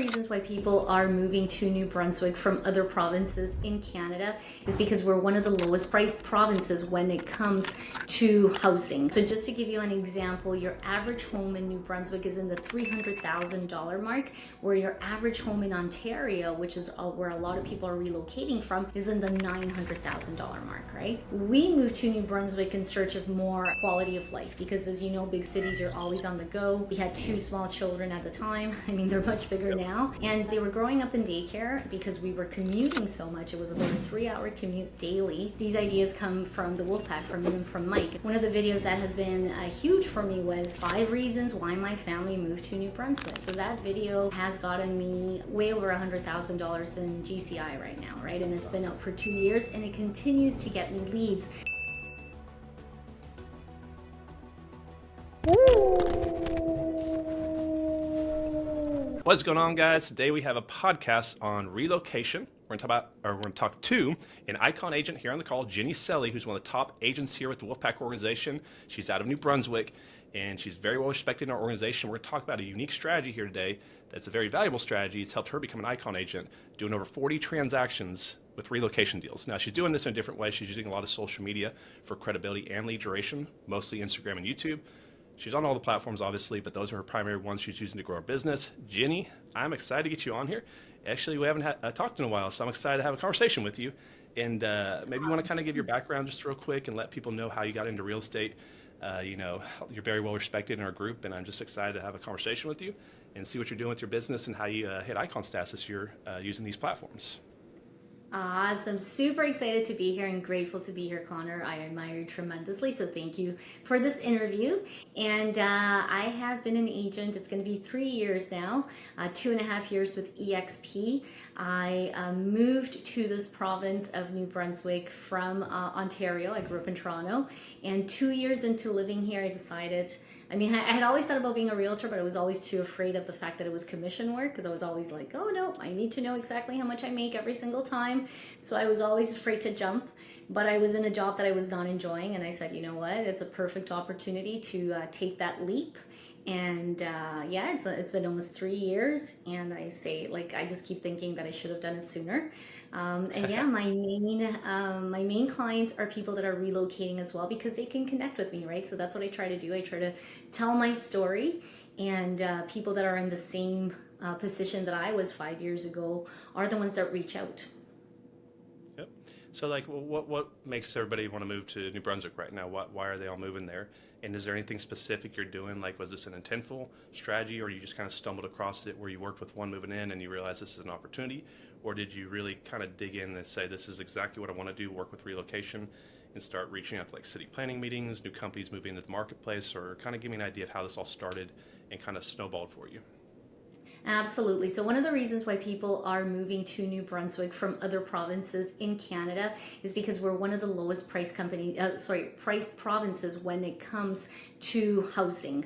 reasons why people are moving to New Brunswick from other provinces in Canada is because we're one of the lowest priced provinces when it comes to housing. So just to give you an example, your average home in New Brunswick is in the $300,000 mark, where your average home in Ontario, which is where a lot of people are relocating from, is in the $900,000 mark, right? We moved to New Brunswick in search of more quality of life because, as you know, big cities, you're always on the go. We had two small children at the time. I mean, they're much bigger now. And they were growing up in daycare because we were commuting so much. It was about a 3-hour commute daily. These ideas come from the Wolfpack, from you and from Mike. One of the videos that has been huge for me was 5 reasons why my family moved to New Brunswick. So that video has gotten me way over $100,000 in GCI right now, right? And it's been out for 2 years and it continues to get me leads. What's going on, guys? Today we have a podcast on relocation. We're going to talk to an icon agent here on the call, Jenny Celly, who's one of the top agents here with the Wolfpack organization. She's out of New Brunswick, and she's very well respected in our organization. We're going to talk about a unique strategy here today that's a very valuable strategy. It's helped her become an icon agent, doing over 40 transactions with relocation deals. Now, she's doing this in a different way. She's using a lot of social media for credibility and lead generation, mostly Instagram and YouTube. She's on all the platforms, obviously, but those are her primary ones she's using to grow her business. Jenny, I'm excited to get you on here. Actually, we haven't talked in a while, so I'm excited to have a conversation with you. And maybe you want to kind of give your background just real quick and let people know how you got into real estate. You're very well respected in our group, and I'm just excited to have a conversation with you and see what you're doing with your business and how you hit icon status this year using these platforms. Awesome. Super excited to be here and grateful to be here, Connor. I admire you tremendously, so thank you for this interview. And I have been an agent. It's going to be 3 years now, 2.5 years with EXP. I moved to this province of New Brunswick from Ontario. I grew up in Toronto, and 2 years into living here, I decided, I had always thought about being a realtor, but I was always too afraid of the fact that it was commission work, because I was always like, oh no, I need to know exactly how much I make every single time. So I was always afraid to jump, but I was in a job that I was not enjoying, and I said, you know what, it's a perfect opportunity to take that leap. And it's been almost 3 years, and I just keep thinking that I should have done it sooner. My main clients are people that are relocating as well, because they can connect with me, right? So that's what I try to do. I try to tell my story, and people that are in the same position that I was 5 years ago are the ones that reach out. Yep. So what makes everybody want to move to New Brunswick right now? Why are they all moving there? And is there anything specific you're doing? Like, was this an intentful strategy, or you just kind of stumbled across it where you worked with one moving in and you realized this is an opportunity? Or did you really kind of dig in and say, this is exactly what I want to do, work with relocation, and start reaching out to like city planning meetings, new companies moving into the marketplace, or kind of give me an idea of how this all started and kind of snowballed for you? Absolutely. So one of the reasons why people are moving to New Brunswick from other provinces in Canada is because we're one of the lowest priced provinces when it comes to housing.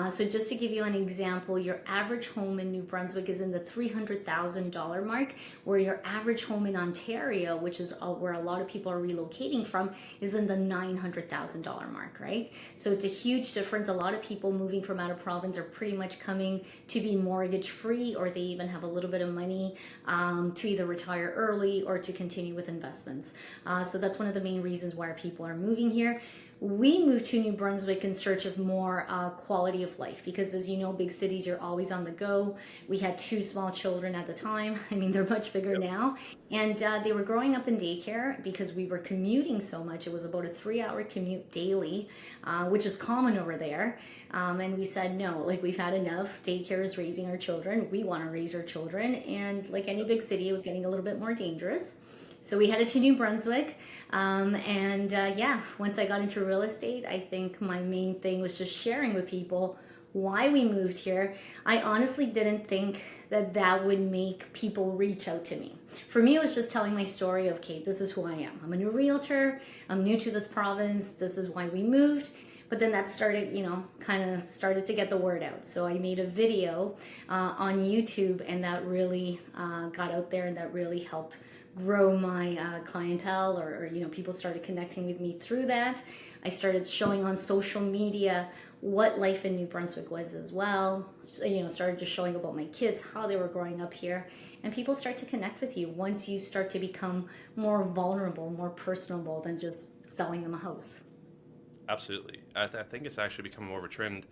So just to give you an example, your average home in New Brunswick is in the $300,000 mark, where your average home in Ontario, which is where a lot of people are relocating from, is in the $900,000 mark, right? So it's a huge difference. A lot of people moving from out of province are pretty much coming to be mortgage free, or they even have a little bit of money to either retire early or to continue with investments. So that's one of the main reasons why people are moving here. We moved to New Brunswick in search of more quality of life because, as you know, big cities, you're always on the go. We had two small children at the time. I mean, they're much bigger now. And they were growing up in daycare because we were commuting so much. It was about a 3-hour commute daily, which is common over there. And we said, no, we've had enough. Daycare is raising our children. We want to raise our children. And like any big city, it was getting a little bit more dangerous. So we headed to New Brunswick, once I got into real estate, I think my main thing was just sharing with people why we moved here. I honestly didn't think that would make people reach out to me. For me, it was just telling my story of, okay, this is who I am. I'm a new realtor, I'm new to this province, this is why we moved. But then that started, started to get the word out. So I made a video on YouTube, and that really got out there, and that really helped grow my clientele, or people started connecting with me through that. I started showing on social media what life in New Brunswick was as well. Started just showing about my kids, how they were growing up here, and people start to connect with you once you start to become more vulnerable, more personable than just selling them a house. Absolutely. I think it's actually become more of a trend.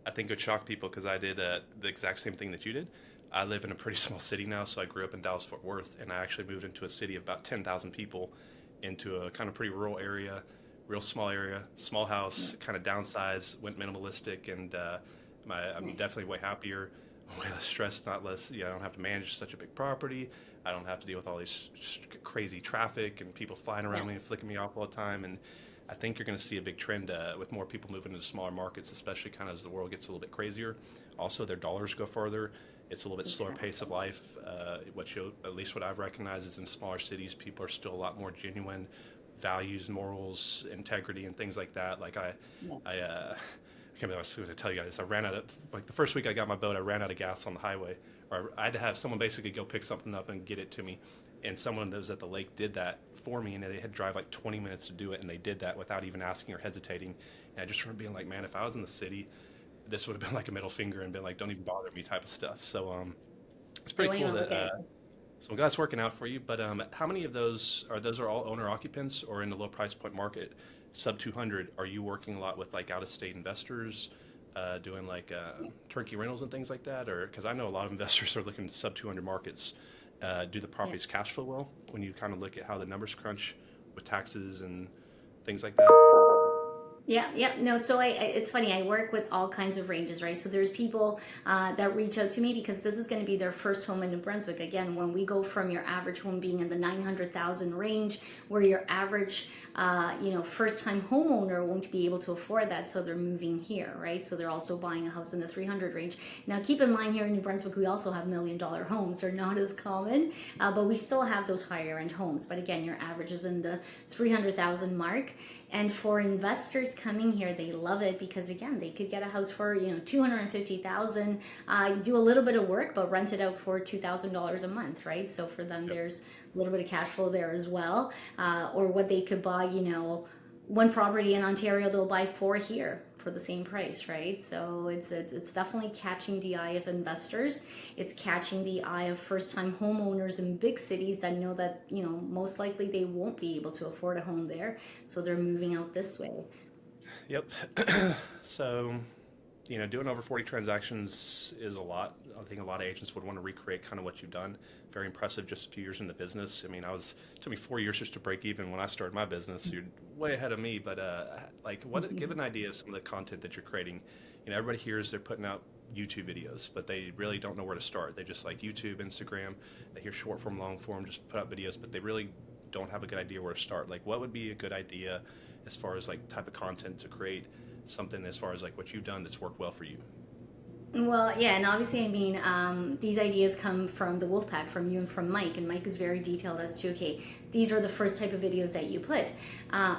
I think it would shock people because I did the exact same thing that you did. I live in a pretty small city now, so I grew up in Dallas Fort Worth, and I actually moved into a city of about 10,000 people, into a kind of pretty rural area, real small area, small house, kind of downsized, went minimalistic, and I'm Nice. definitely way happier, way less stressed, not less. I don't have to manage such a big property. I don't have to deal with all these crazy traffic and people flying Yeah. around me and flicking me off all the time. And I think you're going to see a big trend with more people moving into smaller markets, especially kind of as the world gets a little bit crazier. Also, their dollars go further. It's a little bit slower pace of life. At least what I've recognized is in smaller cities, people are still a lot more genuine, values, morals, integrity, and things like that. Like I can't believe I was going to tell you guys. I ran out of, like, the first week I got my boat, I ran out of gas on the highway. Or I had to have someone basically go pick something up and get it to me. And someone that was at the lake did that for me, and they had to drive like 20 minutes to do it, and they did that without even asking or hesitating. And I just remember being like, man, if I was in the city, this would have been like a middle finger and been like, don't even bother me type of stuff. So it's They pretty won't cool even look that. at it. So I'm glad it's working out for you. But how many of those are all owner occupants, or in the low price point market, sub 200? Are you working a lot with like out of state investors, doing like turnkey rentals and things like that? Or because I know a lot of investors are looking at sub 200 markets. Do the Yeah. properties cash flow well when you kind of look at how the numbers crunch with taxes and things like that? Yeah, yeah, no. So it's funny. I work with all kinds of ranges, right? So there's people that reach out to me because this is going to be their first home in New Brunswick. Again, when we go from your average home being in the 900,000 range, where your average, first-time homeowner won't be able to afford that, so they're moving here, right? So they're also buying a house in the 300 range. Now, keep in mind, here in New Brunswick, we also have $1 million homes. They're not as common, but we still have those higher-end homes. But again, your average is in the 300,000 mark. And for investors coming here, they love it because, again, they could get a house for 250,000, do a little bit of work, but rent it out for $2,000 a month, right? So for them, Yep. there's a little bit of cash flow there as well. Or what they could buy, one property in Ontario, they'll buy four here for the same price, right? So it's definitely catching the eye of investors. It's catching the eye of first-time homeowners in big cities that know that most likely they won't be able to afford a home there, so they're moving out this way. Yep. So, doing over 40 transactions is a lot. I think a lot of agents would want to recreate kind of what you've done. Very impressive, just a few years in the business. I mean, it took me 4 years just to break even when I started my business. You're way ahead of me, but give an idea of some of the content that you're creating. Everybody hears they're putting out YouTube videos, but they really don't know where to start. They just like YouTube, Instagram. They hear short form, long form, just put out videos, but they really don't have a good idea where to start. Like, what would be a good idea as far as like type of content to create something as far as like what you've done that's worked well for you? Well, yeah, and obviously, I mean, these ideas come from the Wolfpack, from you and from Mike, and Mike is very detailed as to, okay, these are the first type of videos that you put.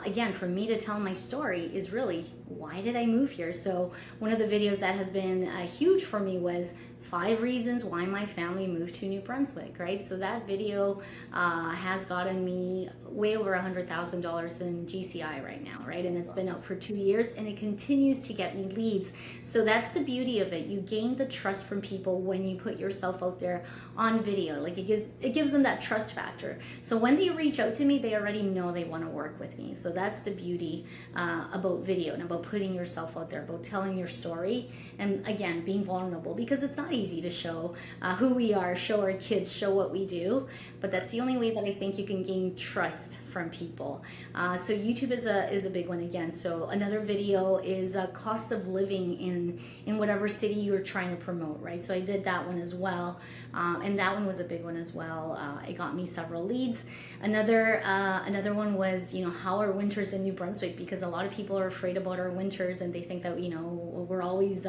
Again, for me to tell my story is really, why did I move here? So one of the videos that has been huge for me was 5 reasons why my family moved to New Brunswick, right? So that video has gotten me way over $100,000 in GCI right now, right? And it's been out for 2 years, and it continues to get me leads. So that's the beauty of it. You gain the trust from people when you put yourself out there on video. Like, it gives them that trust factor. So when they reach out to me, they already know they want to work with me. So that's the beauty about video and about putting yourself out there, about telling your story, and again, being vulnerable, because it's not easy to show who we are, show our kids, show what we do, but that's the only way that I think you can gain trust from people. So YouTube is a big one again. So another video is cost of living in whatever city you're trying to promote, right? So I did that one as well, and that one was a big one as well. It got me several leads. Another one was, how are winters in New Brunswick? Because a lot of people are afraid about our winters, and they think that we're always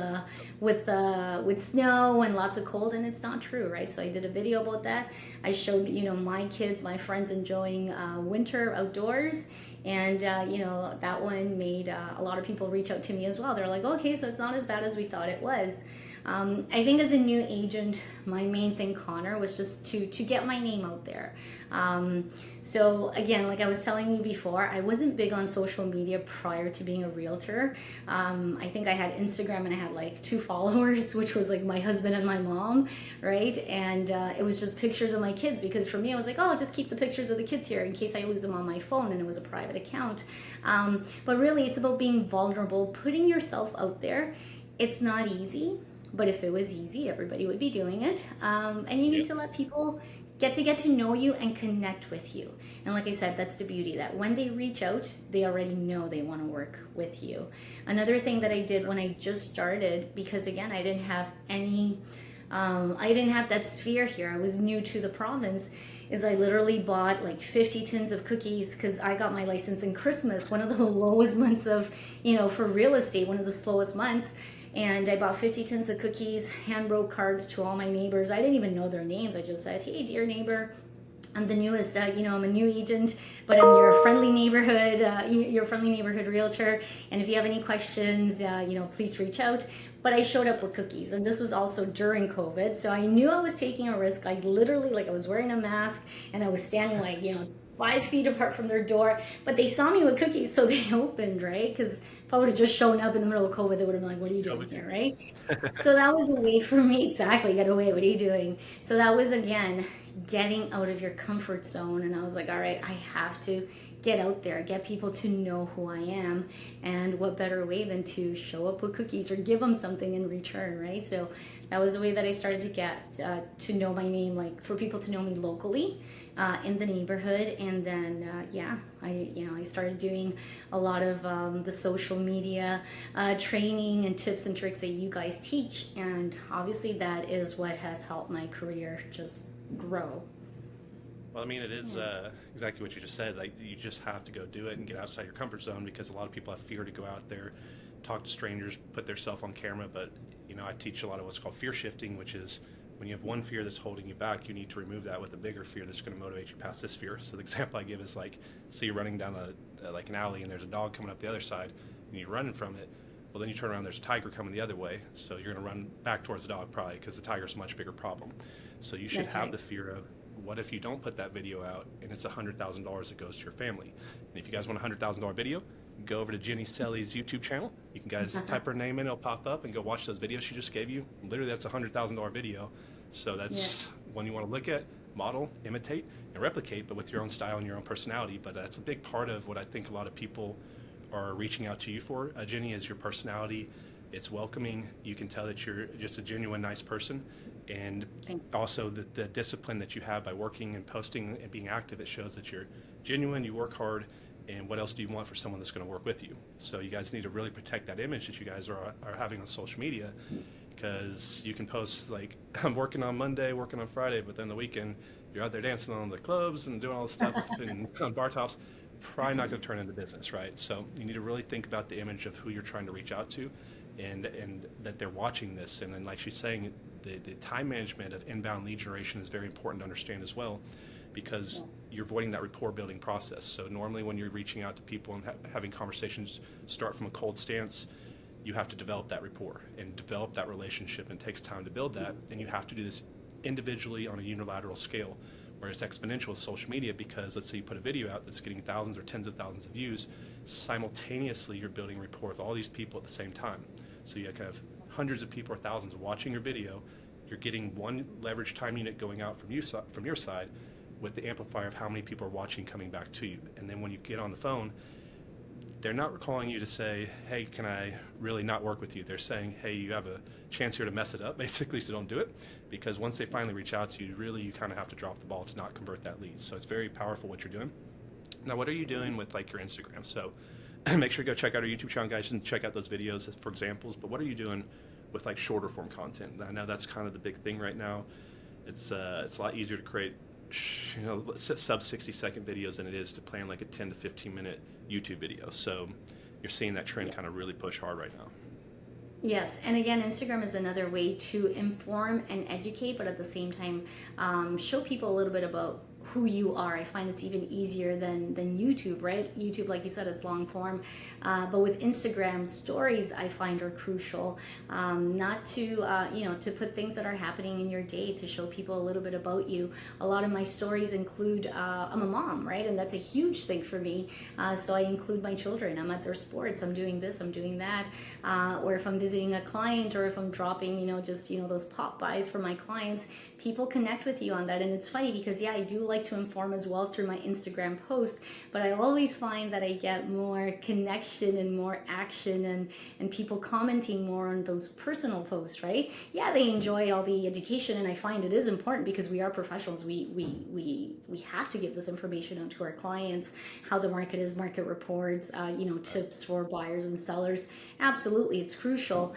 with snow and lots of cold, and it's not true, right? So I did a video about that. I showed my kids, my friends enjoying winter outdoors, and that one made a lot of people reach out to me as well. They're like, okay, so it's not as bad as we thought it was. I think as a new agent, my main thing, Connor, was just to get my name out there. So again, like I was telling you before, I wasn't big on social media prior to being a realtor. I think I had Instagram and I had like 2 followers, which was like my husband and my mom, right? And it was just pictures of my kids, because for me, I was like, oh, I'll just keep the pictures of the kids here in case I lose them on my phone, and it was a private account. But really, it's about being vulnerable, putting yourself out there. It's not easy, but if it was easy, everybody would be doing it. And you need to let people get to know you and connect with you. And like I said, that's the beauty, that when they reach out, they already know they want to work with you. Another thing that I did when I just started, because again, I didn't have that sphere here, I was new to the province, is I literally bought like 50 tins of cookies, because I got my license in Christmas, one of the lowest months of, for real estate, one of the slowest months. And I bought 50 tins of cookies, hand wrote cards to all my neighbors. I didn't even know their names. I just said, hey, dear neighbor, I'm the newest, I'm a new agent, but I'm your friendly neighborhood realtor. And if you have any questions, please reach out. But I showed up with cookies, and this was also during COVID. So I knew I was taking a risk. I literally, I was wearing a mask, and I was standing 5 feet apart from their door, but they saw me with cookies, so they opened, right? Because if I would have just shown up in the middle of COVID, they would have been like, what are you doing here, right? So that was a way for me, exactly, get away, what are you doing? So that was, again, getting out of your comfort zone, and I was like, all right, I have to get out there, get people to know who I am, and what better way than to show up with cookies or give them something in return, right? So that was the way that I started to get to know my name, for people to know me locally in the neighborhood. And then I started doing a lot of the social media training and tips and tricks that you guys teach, and obviously that is what has helped my career just grow. Well, I mean, it is exactly what you just said. Like, you just have to go do it and get outside your comfort zone, because a lot of people have fear to go out there, talk to strangers, put themselves on camera. But, I teach a lot of what's called fear shifting, which is when you have one fear that's holding you back, you need to remove that with a bigger fear that's going to motivate you past this fear. So the example I give is say you're running down an alley, and there's a dog coming up the other side, and you're running from it. Well, then you turn around, there's a tiger coming the other way. So you're going to run back towards the dog probably, because the tiger's a much bigger problem. So you should have the fear of, what if you don't put that video out and it's $100,000 that goes to your family? And if you guys want a $100,000 video, go over to Jenny Celly's YouTube channel. You can guys type her name in, it'll pop up, and go watch those videos she just gave you. Literally, that's a $100,000 video. So that's one you want to look at, model, imitate, and replicate, but with your own style and your own personality. But that's a big part of what I think a lot of people are reaching out to you for, Jenny, is your personality. It's welcoming. You can tell that you're just a genuine, nice person. And also the discipline that you have by working and posting and being active, it shows that you're genuine, you work hard, and what else do you want for someone that's going to work with you? So you guys need to really protect that image that you guys are having on social media, because you can post I'm working on Monday, working on Friday, but then the weekend you're out there dancing on the clubs and doing all this stuff and on bar tops. Probably not going to turn into business, right? So you need to really think about the image of who you're trying to reach out to, and that they're watching this. And then, like she's saying, the time management of inbound lead generation is very important to understand as well, because you're avoiding that rapport building process. So normally when you're reaching out to people and having conversations start from a cold stance, you have to develop that rapport and develop that relationship, and it takes time to build that. And you have to do this individually on a unilateral scale, where it's exponential with social media, because let's say you put a video out that's getting thousands or tens of thousands of views, simultaneously you're building rapport with all these people at the same time. So you have hundreds of people or thousands watching your video. You're getting one leverage time unit going out from your side, with the amplifier of how many people are watching coming back to you. And then when you get on the phone, they're not calling you to say, hey, can I really not work with you? They're saying, hey, you have a chance here to mess it up, basically, so don't do it. Because once they finally reach out to you, really, you kind of have to drop the ball to not convert that lead. So it's very powerful what you're doing. Now, what are you doing with your Instagram? So make sure you go check out our YouTube channel, guys, and check out those videos for examples. But what are you doing with shorter form content? I know that's kind of the big thing right now. It's a lot easier to create sub 60-second videos than it is to plan a 10 to 15 minute YouTube video. So you're seeing that trend kind of really push hard right now. Yes, and again, Instagram is another way to inform and educate, but at the same time, show people a little bit about who you are. I find it's even easier than YouTube, right? YouTube, like you said, it's long form, but with Instagram stories, I find are crucial. Not to to put things that are happening in your day, to show people a little bit about you. A lot of my stories include I'm a mom, right, and that's a huge thing for me. So I include my children. I'm at their sports. I'm doing this. I'm doing that. Or if I'm visiting a client, or if I'm dropping, those pop buys for my clients, people connect with you on that. And it's funny because, yeah, I do like to inform as well through my Instagram posts, but I always find that I get more connection and more action, and people commenting more on those personal posts, right? Yeah, they enjoy all the education, and I find it is important because we are professionals. We have to give this information out to our clients, how the market is, market reports, tips for buyers and sellers. Absolutely, it's crucial,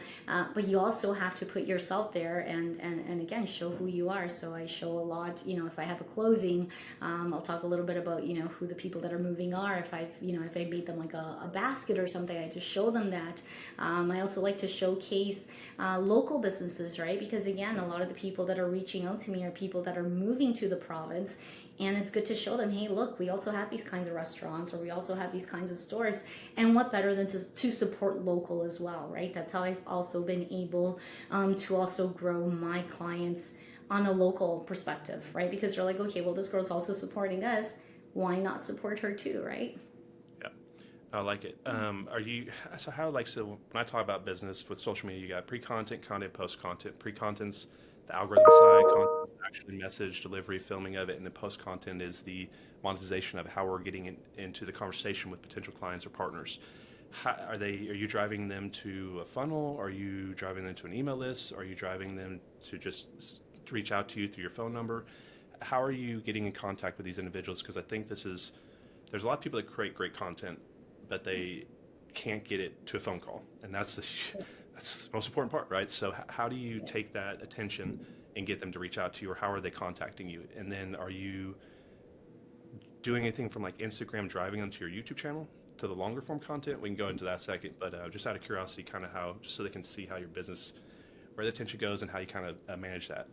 but you also have to put yourself there and again, show who you are. So I show a lot, if I have a closing, I'll talk a little bit about, who the people that are moving are. If if I made them like a basket or something, I just show them that. I also like to showcase local businesses, right? Because again, a lot of the people that are reaching out to me are people that are moving to the province, and it's good to show them, hey, look, we also have these kinds of restaurants, or we also have these kinds of stores, and what better than to support local as well, right? That's how I've also been able to also grow my clients on a local perspective, right? Because they're like, okay, well, this girl's also supporting us, why not support her too, right? Yeah, I like it. So when I talk about business with social media, you got pre-content, content, post-content. Pre-content's the algorithm side, content is actually message, delivery, filming of it, and then post-content is the monetization of how we're getting into the conversation with potential clients or partners. Are you driving them to a funnel? Are you driving them to an email list? Are you driving them to just to reach out to you through your phone number? How are you getting in contact with these individuals? Because I think there's a lot of people that create great content, but they can't get it to a phone call, and that's the most important part, right? So how do you take that attention and get them to reach out to you, or how are they contacting you? And then are you doing anything from like Instagram driving them to your YouTube channel to the longer form content? We can go into that second, but just out of curiosity, kind of just so they can see how your business, where the attention goes, and how you kind of manage that.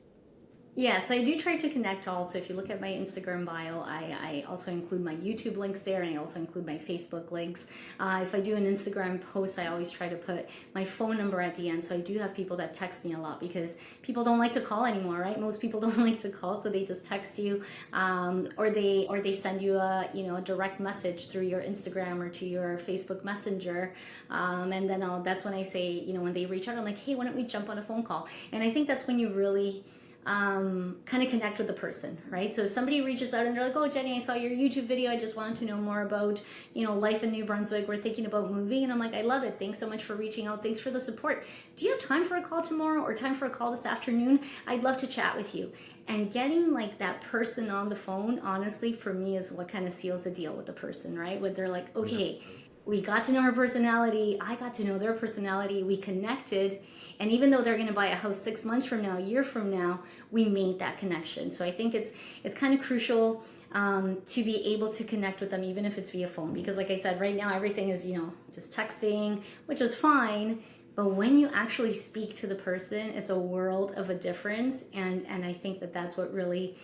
Yeah, so I do try to connect all. So if you look at my Instagram bio, I also include my YouTube links there, and I also include my Facebook links. If I do an Instagram post, I always try to put my phone number at the end. So I do have people that text me a lot because people don't like to call anymore, right? Most people don't like to call, so they just text you, or they send you a direct message through your Instagram or to your Facebook Messenger, and then that's when I say, when they reach out, I'm like, hey, why don't we jump on a phone call? And I think that's when you really kind of connect with the person, right? So if somebody reaches out and they're like, oh, Jenny, I saw your YouTube video. I just wanted to know more about, life in New Brunswick. We're thinking about moving. And I'm like, I love it. Thanks so much for reaching out. Thanks for the support. Do you have time for a call tomorrow, or time for a call this afternoon? I'd love to chat with you. And getting like that person on the phone, honestly, for me is what kind of seals the deal with the person, right? Where they're like, okay, we got to know her personality. I got to know their personality. We connected. And even though they're going to buy a house 6 months from now, a year from now, we made that connection. So I think it's kind of crucial to be able to connect with them, even if it's via phone. Because like I said, right now, everything is, just texting, which is fine. But when you actually speak to the person, it's a world of a difference. And I think that's what really,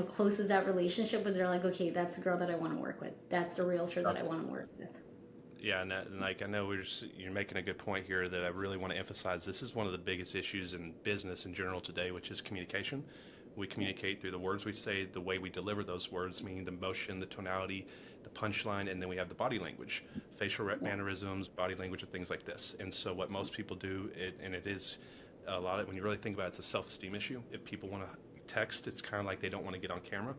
closes that relationship, where they're like, okay, that's the girl that I want to work with. That's the realtor that I want to work with. Yeah, and like I know you're making a good point here that I really want to emphasize. This is one of the biggest issues in business in general today, which is communication. We communicate through the words we say, the way we deliver those words, meaning the motion, the tonality, the punchline, and then we have the body language, facial mannerisms, body language, and things like this. And so what most people do, and it is a lot of, when you really think about it, it's a self-esteem issue. If people want to text, it's kind of like they don't want to get on camera.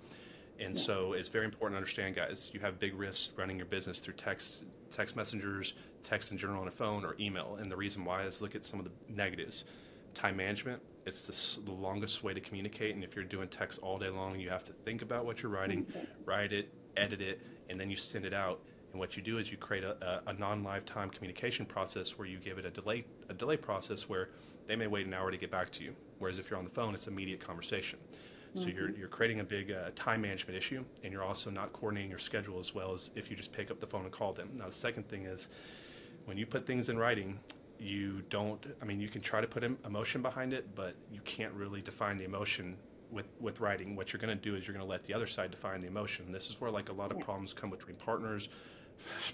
And so it's very important to understand, guys, you have big risks running your business through text messengers, text in general on a phone, or email. And the reason why is, look at some of the negatives. Time management, it's the longest way to communicate. And if you're doing text all day long, you have to think about what you're writing, write it, edit it, and then you send it out. And what you do is you create a non-live time communication process where you give it a delay process where they may wait an hour to get back to you. Whereas if you're on the phone, it's immediate conversation. So you're creating a big time management issue, and you're also not coordinating your schedule as well as if you just pick up the phone and call them. Now, the second thing is, when you put things in writing, you can try to put emotion behind it, but you can't really define the emotion with writing, what you're going to do is you're going to let the other side define the emotion. This is where like a lot of problems come between partners,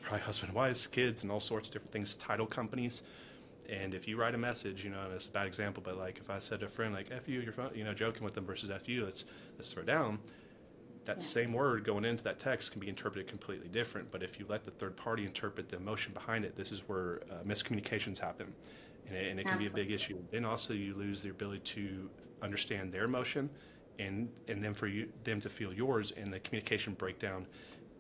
probably husband and wives, kids, and all sorts of different things, title companies. And if you write a message, and it's a bad example, but like if I said to a friend like "F you," you're fun, joking with them versus "F you," let's throw down. That same word going into that text can be interpreted completely different. But if you let the third party interpret the emotion behind it, this is where miscommunications happen, and it can be a big issue. Then also you lose the ability to understand their emotion, and then for them to feel yours, and the communication breakdown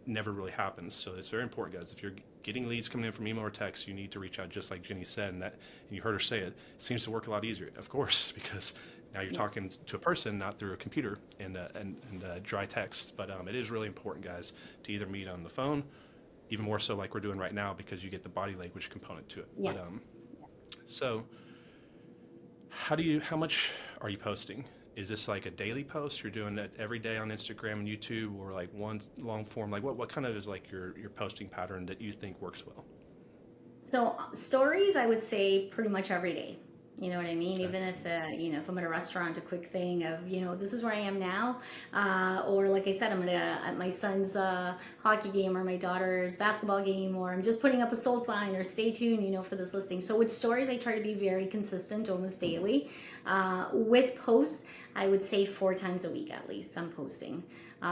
never really happens. So it's very important, guys. If you're getting leads coming in from email or text, you need to reach out, just like Jenny said, and you heard her say it. It seems to work a lot easier, of course, because now you're talking to a person, not through a computer and dry text. But it is really important, guys, to either meet on the phone, even more so like we're doing right now, because you get the body language component to it. Yes. So how much are you posting? Is this like a daily post? You're doing that every day on Instagram and YouTube, or like one long form? Like what kind of is like your posting pattern that you think works well? So stories, I would say pretty much every day. You know what I mean? Even if, if I'm at a restaurant, a quick thing of, this is where I am now. Or like I said, I'm at my son's hockey game or my daughter's basketball game, or I'm just putting up a sold sign or stay tuned, for this listing. So with stories, I try to be very consistent, almost daily. With posts, I would say 4 times a week at least I'm posting.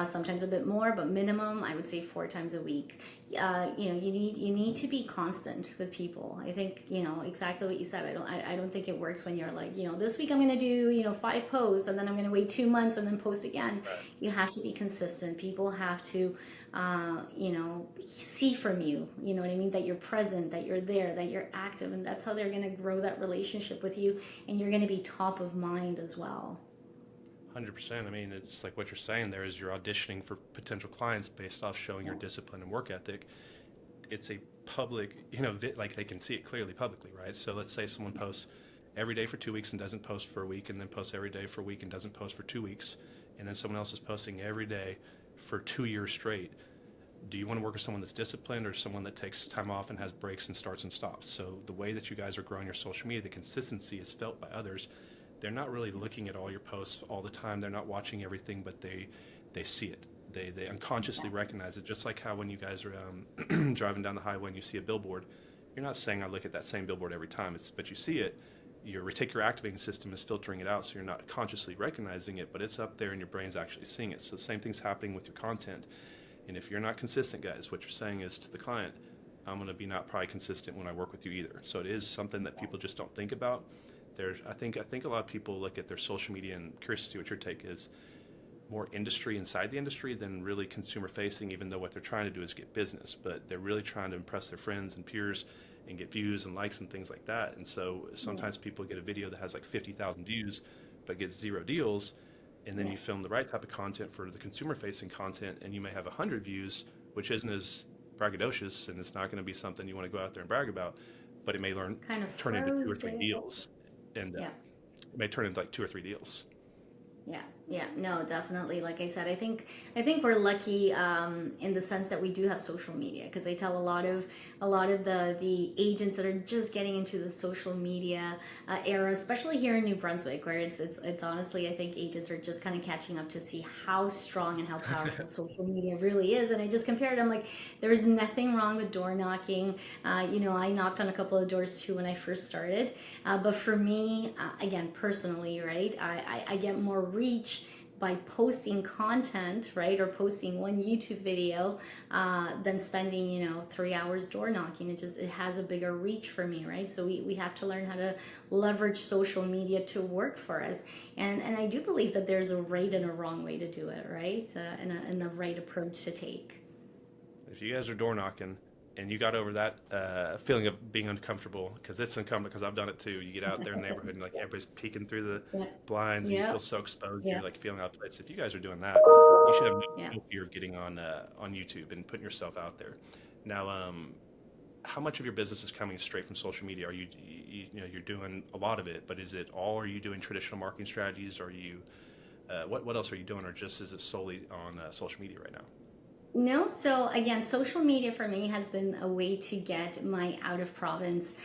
Sometimes a bit more, but minimum, I would say 4 times a week. You need to be constant with people. I think, exactly what you said. I don't think it works when you're like, this week I'm going to do, 5 posts, and then I'm going to wait 2 months and then post again. Right. You have to be consistent. People have to, see from you, you know what I mean? That you're present, that you're there, that you're active, and that's how they're going to grow that relationship with you. And you're going to be top of mind as well. 100%. I mean, it's like what you're saying there is you're auditioning for potential clients based off showing your discipline and work ethic. It's a public, like they can see it clearly publicly, right? So let's say someone posts every day for 2 weeks and doesn't post for a week, and then posts every day for a week and doesn't post for 2 weeks, and then someone else is posting every day for 2 years straight. Do you want to work with someone that's disciplined, or someone that takes time off and has breaks and starts and stops? So the way that you guys are growing your social media, the consistency is felt by others. They're not really looking at all your posts all the time. They're not watching everything, but they see it. They unconsciously recognize it. Just like how when you guys are driving down the highway and you see a billboard, you're not saying I look at that same billboard every time. But you see it. Your reticular activating system is filtering it out, so you're not consciously recognizing it, but it's up there and your brain's actually seeing it. So the same thing's happening with your content. And if you're not consistent, guys, what you're saying is to the client, I'm going to be not probably consistent when I work with you either. So it is something that people just don't think about. I think a lot of people look at their social media, and curious to see what your take is, more industry inside the industry than really consumer facing, even though what they're trying to do is get business, but they're really trying to impress their friends and peers and get views and likes and things like that. And so sometimes people get a video that has like 50,000 views but gets 0 deals, and then you film the right type of content for the consumer facing content, and you may have 100 views, which isn't as braggadocious, and it's not going to be something you want to go out there and brag about, but it may turn into 2 or 3 deals. And it may turn into like 2 or 3 deals. Yeah, no, definitely. Like I said, I think we're lucky in the sense that we do have social media, because I tell a lot of the agents that are just getting into the social media era, especially here in New Brunswick, where it's honestly, I think agents are just kind of catching up to see how strong and how powerful social media really is. And I just compared it. I'm like, there is nothing wrong with door knocking. I knocked on a couple of doors too when I first started, but for me, again, personally, right, I get more reach by posting content, right, or posting one YouTube video than spending 3 hours door knocking. It has a bigger reach for me, right? So we have to learn how to leverage social media to work for us, and I do believe that there's a right and a wrong way to do it, right, and the right approach to take. If you guys are door knocking and you got over that feeling of being uncomfortable, because it's uncomfortable, because I've done it too. You get out there in the neighborhood and like everybody's peeking through the blinds, and you feel so exposed. You're like feeling out of place. If you guys are doing that, you should have no fear of getting on YouTube and putting yourself out there. Now, how much of your business is coming straight from social media? Are you're doing a lot of it, but is it all? Are you doing traditional marketing strategies? Are you what else are you doing, or just is it solely on social media right now? No, so again, social media for me has been a way to get my out of province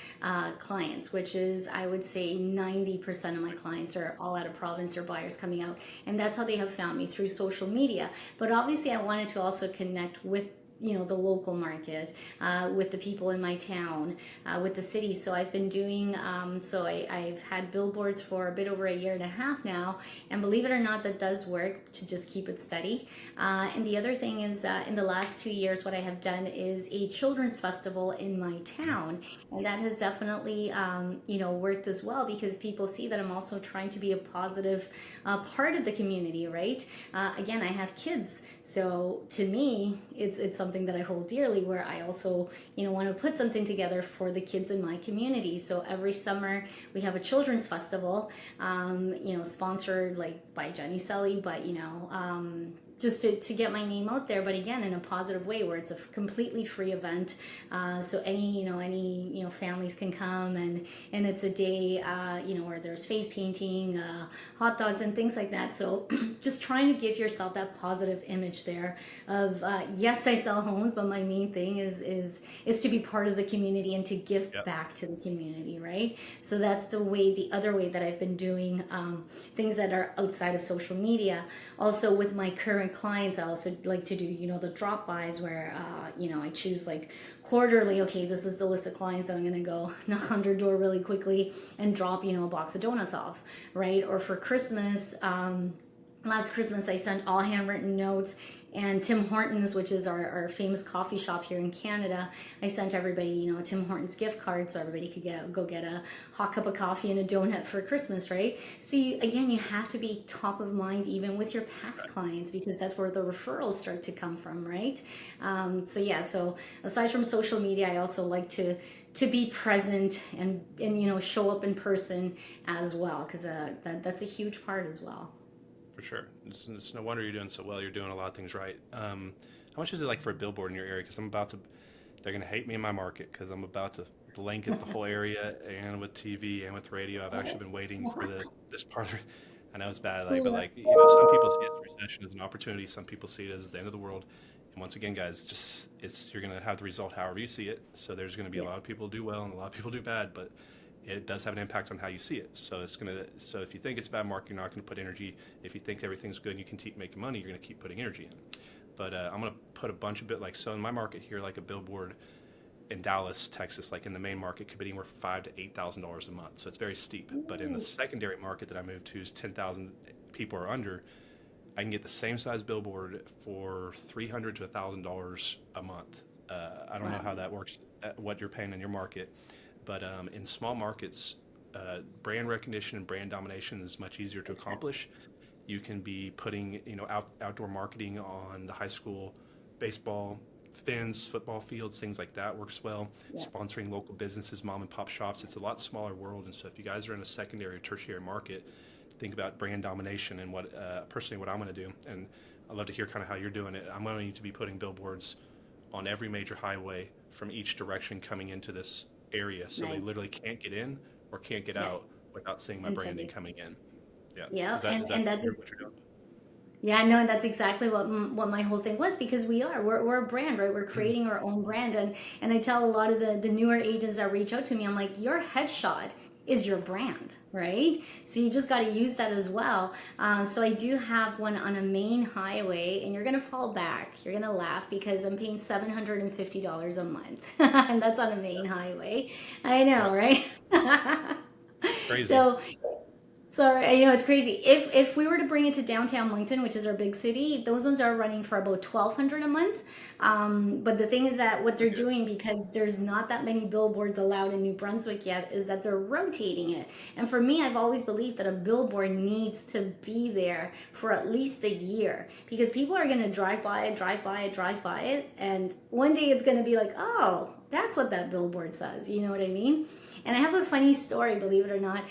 clients, which is, I would say, 90% of my clients are all out of province or buyers coming out. And that's how they have found me, through social media. But obviously, I wanted to also connect with the local market, with the people in my town, with the city. So I've been doing, I've had billboards for a bit over a year and a half now, and believe it or not, that does work to just keep it steady. And the other thing is, in the last 2 years, what I have done is a children's festival in my town, and that has definitely worked as well, because people see that I'm also trying to be a positive part of the community, right? Again, I have kids, so to me, it's something that I hold dearly, where I also, want to put something together for the kids in my community. So every summer we have a children's festival, sponsored like by Jenny Celly, but just to get my name out there, but again, in a positive way, where it's a completely free event. So any families can come, and it's a day, where there's face painting, hot dogs and things like that. So just trying to give yourself that positive image there of, yes, I sell homes, but my main thing is to be part of the community and to give Yep. back to the community, right? So that's the other way that I've been doing things that are outside of social media. Also, with my current clients, I also like to do the drop bys, where I choose like quarterly. Okay, this is the list of clients that I'm going to go knock on their door really quickly and drop a box of donuts off, right? Or for Christmas, last Christmas I sent all handwritten notes, and Tim Hortons, which is our famous coffee shop here in Canada, I sent everybody, a Tim Hortons gift card, so everybody could go get a hot cup of coffee and a donut for Christmas, right? So you have to be top of mind even with your past clients, because that's where the referrals start to come from, right? So aside from social media, I also like to be present and show up in person as well, because that's a huge part as well. For sure. It's no wonder you're doing so well. You're doing a lot of things right. How much is it like for a billboard in your area? Because they're going to hate me in my market, because I'm about to blanket the whole area, and with TV and with radio. I've actually been waiting for this part. I know it's bad, but some people see it as recession as an opportunity. Some people see it as the end of the world. And once again, guys, you're going to have the result however you see it. So there's going to be a lot of people do well and a lot of people do bad, but it does have an impact on how you see it. So so if you think it's a bad market, you're not going to put energy. If you think everything's good and you can keep making money, you're going to keep putting energy in. But I'm going to put a bunch of so in my market here, like a billboard in Dallas, Texas, like in the main market, could be anywhere from $5,000 to $8,000 a month. So it's very steep. But in the secondary market that I moved to, is 10,000 people or under, I can get the same size billboard for $300 to $1,000 a month. I don't know how that works, what you're paying in your market. But in small markets, brand recognition and brand domination is much easier to accomplish. You can be putting, outdoor marketing on the high school baseball fins, football fields, things like that works well. Yeah. Sponsoring local businesses, mom and pop shops. It's a lot smaller world. And so if you guys are in a secondary or tertiary market, think about brand domination and personally what I'm going to do. And I'd love to hear kind of how you're doing it. I'm going to be putting billboards on every major highway from each direction coming into this area, so they literally can't get in or can't get out without seeing my branding coming in. Yeah, Is that and that's what you're doing? yeah, no, and that's exactly what my whole thing was, because we're a brand, right? We're creating our own brand, and I tell a lot of the newer agents that reach out to me, I'm like, your headshot is your brand, right? So you just got to use that as well. So I do have one on a main highway, and you're gonna fall back. You're gonna laugh, because I'm paying $750 a month, and that's on a main highway. I know, right? Crazy. So it's crazy. If we were to bring it to downtown Moncton, which is our big city, those ones are running for about $1,200 a month. But the thing is that what they're doing, because there's not that many billboards allowed in New Brunswick yet, is that they're rotating it. And for me, I've always believed that a billboard needs to be there for at least a year, because people are going to drive by it, and one day it's going to be like, oh, that's what that billboard says. You know what I mean? And I have a funny story, believe it or not.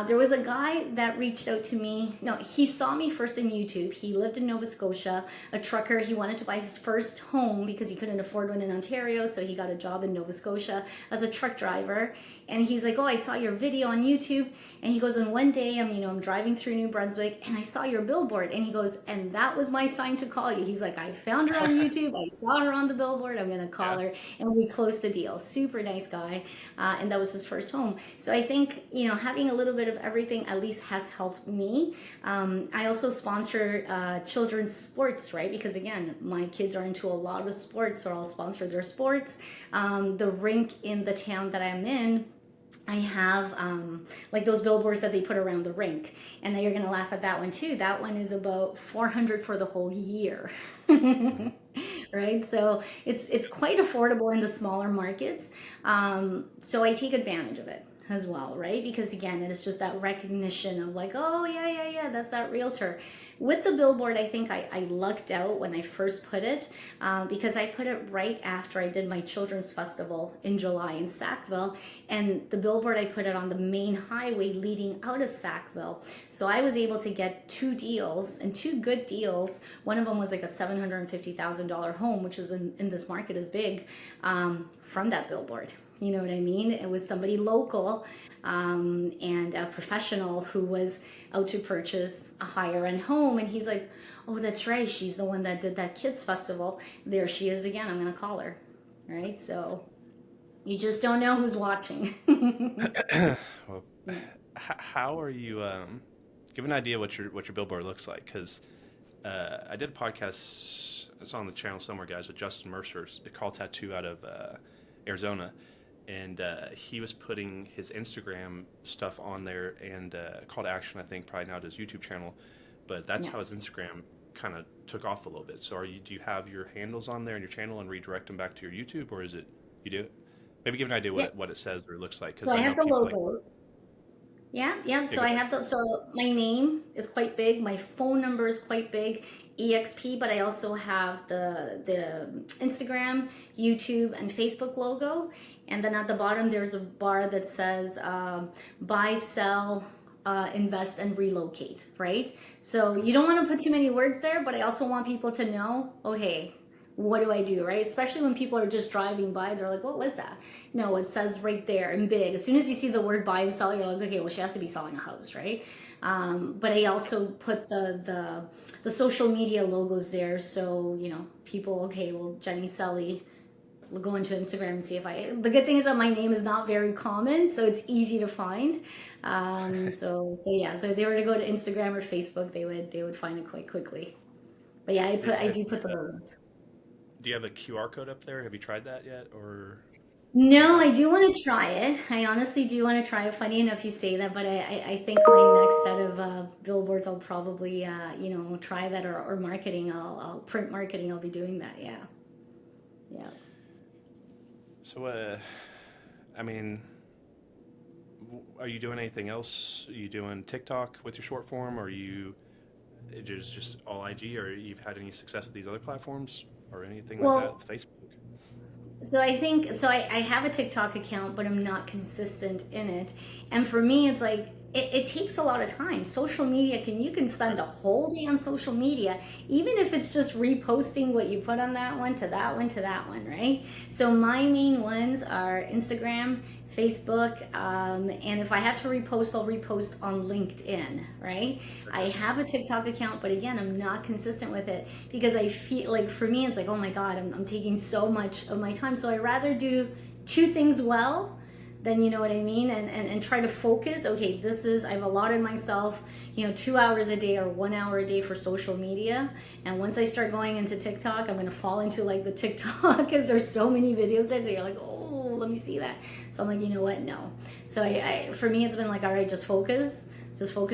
There was a guy that reached out to me. No, he saw me first in YouTube. He lived in Nova Scotia, a trucker. He wanted to buy his first home because he couldn't afford one in Ontario, so he got a job in Nova Scotia as a truck driver. And he's like, oh, I saw your video on YouTube. And he goes, and one day I'm driving through New Brunswick and I saw your billboard. And he goes, and that was my sign to call you. He's like, I found her on YouTube. I saw her on the billboard. I'm going to call her. And we closed the deal. Super nice guy. And that was his first home. So I think, having a little bit of everything at least has helped me. I also sponsor children's sports, right? Because again, my kids are into a lot of sports, so I'll sponsor their sports. The rink in the town that I'm in, I have like those billboards that they put around the rink, and then you're gonna laugh at that one too. That one is about $400 for the whole year, right? So it's quite affordable in the smaller markets. So I take advantage of it as well, right? Because again, it is just that recognition of like, oh yeah, that's that realtor. With the billboard, I think I lucked out when I first put it, because I put it right after I did my children's festival in July in Sackville, and the billboard, I put it on the main highway leading out of Sackville. So I was able to get 2 deals, and 2 good deals. One of them was like a $750,000 home, which is in this market is big, from that billboard. You know what I mean? It was somebody local, and a professional who was out to purchase a higher end home. And he's like, oh, that's right. She's the one that did that kids festival. There she is again. I'm going to call her. Right. So you just don't know who's watching. Well, how are you, give an idea what your billboard looks like? Cause, I did a podcast, it's on the channel somewhere, guys, with Justin Mercer, a call tattoo out of, Arizona. And he was putting his Instagram stuff on there, and call to action, I think, probably now to his YouTube channel. But that's how his Instagram kind of took off a little bit. So do you have your handles on there in your channel and redirect them back to your YouTube, or is it you do it? Maybe give an idea what it says or looks like. So I have the logos. Yeah. So I have so my name is quite big. My phone number is quite big, EXP, but I also have the Instagram, YouTube, and Facebook logo. And then at the bottom, there's a bar that says buy, sell, invest, and relocate, right? So you don't want to put too many words there, but I also want people to know, okay, what do I do, right? Especially when people are just driving by, they're like, what was that? No, it says right there in big. As soon as you see the word buy and sell, you're like, okay, well, she has to be selling a house, right? But I also put the social media logos there. So, people, okay, well, Jenny Celly, we'll go into Instagram and see the good thing is that my name is not very common, so it's easy to find. So if they were to go to Instagram or Facebook, they would find it quite quickly. But yeah, I do put the logos. Do you have a QR code up there? Have you tried that yet, or? No, I do want to try it. I honestly do want to try it. Funny enough you say that, but I think my next set of billboards, I'll probably, try that, or marketing. I'll print marketing. I'll be doing that. Yeah. So, are you doing anything else? Are you doing TikTok with your short form, or are you just all IG, or you've had any success with these other platforms, or anything like that, Facebook? So I have a TikTok account, but I'm not consistent in it. And for me, it's like, it takes a lot of time. Social media, you can spend a whole day on social media, even if it's just reposting what you put on that one to that one to that one, right? So my main ones are Instagram, Facebook, and if I have to repost, I'll repost on LinkedIn, right? I have a TikTok account, but again, I'm not consistent with it because I feel like, for me, it's like, oh my God, I'm taking so much of my time. So I rather do 2 things well than, you know what I mean? And try to focus. Okay, I've allotted myself, 2 hours a day or 1 hour a day for social media. And once I start going into TikTok, I'm going to fall into like the TikTok because there's so many videos there that you're like, oh, let me see that. So I'm like, you know what? No. So for me, it's been like, all right, just focus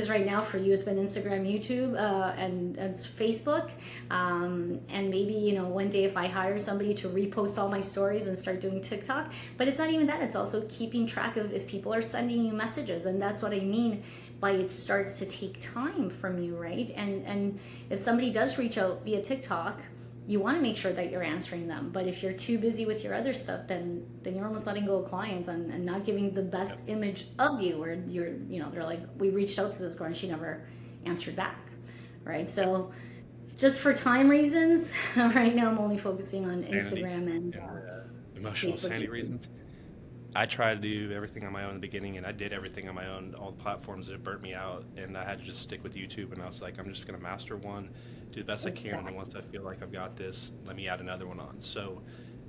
right now. For you, it's been Instagram, YouTube, and Facebook. And maybe, one day if I hire somebody to repost all my stories and start doing TikTok, but it's not even that. It's also keeping track of if people are sending you messages. And that's what I mean by it starts to take time from you, right? And if somebody does reach out via TikTok, you want to make sure that you're answering them. But if you're too busy with your other stuff, then you're almost letting go of clients and not giving the best image of you, where they're like, we reached out to this girl and she never answered back, right? So just for time reasons, right now I'm only focusing on Sanity Instagram and emotional Facebook, sanity YouTube. reasons. I tried to do everything on my own in the beginning, and I did everything on my own. All the platforms that burnt me out, and I had to just stick with YouTube. And I was like, I'm just going to master one, do the best I can, and then Exactly. once I feel like I've got this, let me add another one on. So,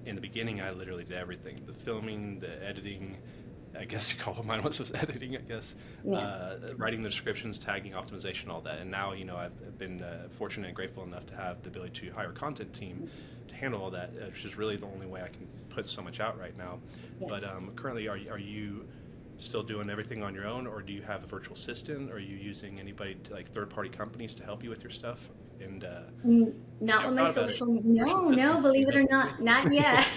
in the beginning, I literally did everything: the filming, the editing. I guess you call it mine was editing. I guess Yeah. writing the descriptions, tagging, optimization, all that. And now, I've been fortunate and grateful enough to have the ability to hire a content team to handle all that, which is really the only way I can put so much out right now. Yeah. But currently, are you still doing everything on your own, or do you have a virtual assistant? Or are you using anybody like third-party companies to help you with your stuff? And I've Not never with my thought about it. social. Virtual No, no, assistant, can you believe it help or me? not, not yet.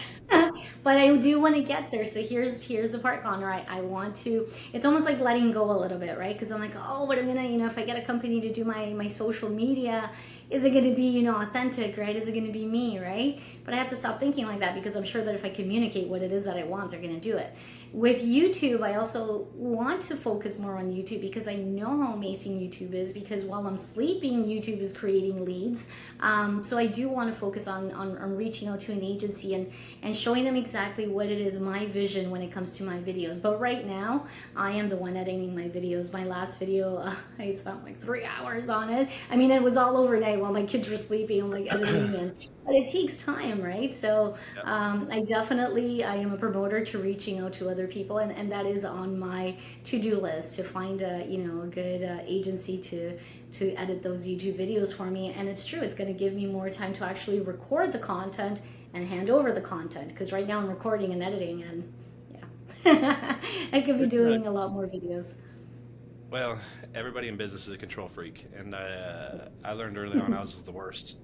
But I do want to get there. So here's the part, Connor. I want to. It's almost like letting go a little bit, right? Because I'm like, oh, but I'm gonna, if I get a company to do my social media, is it gonna be, authentic, right? Is it gonna be me, right? But I have to stop thinking like that, because I'm sure that if I communicate what it is that I want, they're gonna do it. With YouTube, I also want to focus more on YouTube, because I know how amazing YouTube is, because while I'm sleeping, YouTube is creating leads. So I do want to focus on reaching out to an agency and showing them exactly what it is, my vision when it comes to my videos. But right now, I am the one editing my videos. My last video, I spent like 3 hours on it. I mean, it was all overnight while my kids were sleeping. I'm like editing, but it takes time, right? So Yep. I am a promoter to reaching out to other people, and that is on my to-do list, to find a good agency to edit those YouTube videos for me. And it's true, it's going to give me more time to actually record the content and hand over the content, because right now I'm recording and editing, and yeah, I could be It's not. doing a lot more videos. Well, everybody in business is a control freak, and I learned early on I was the worst.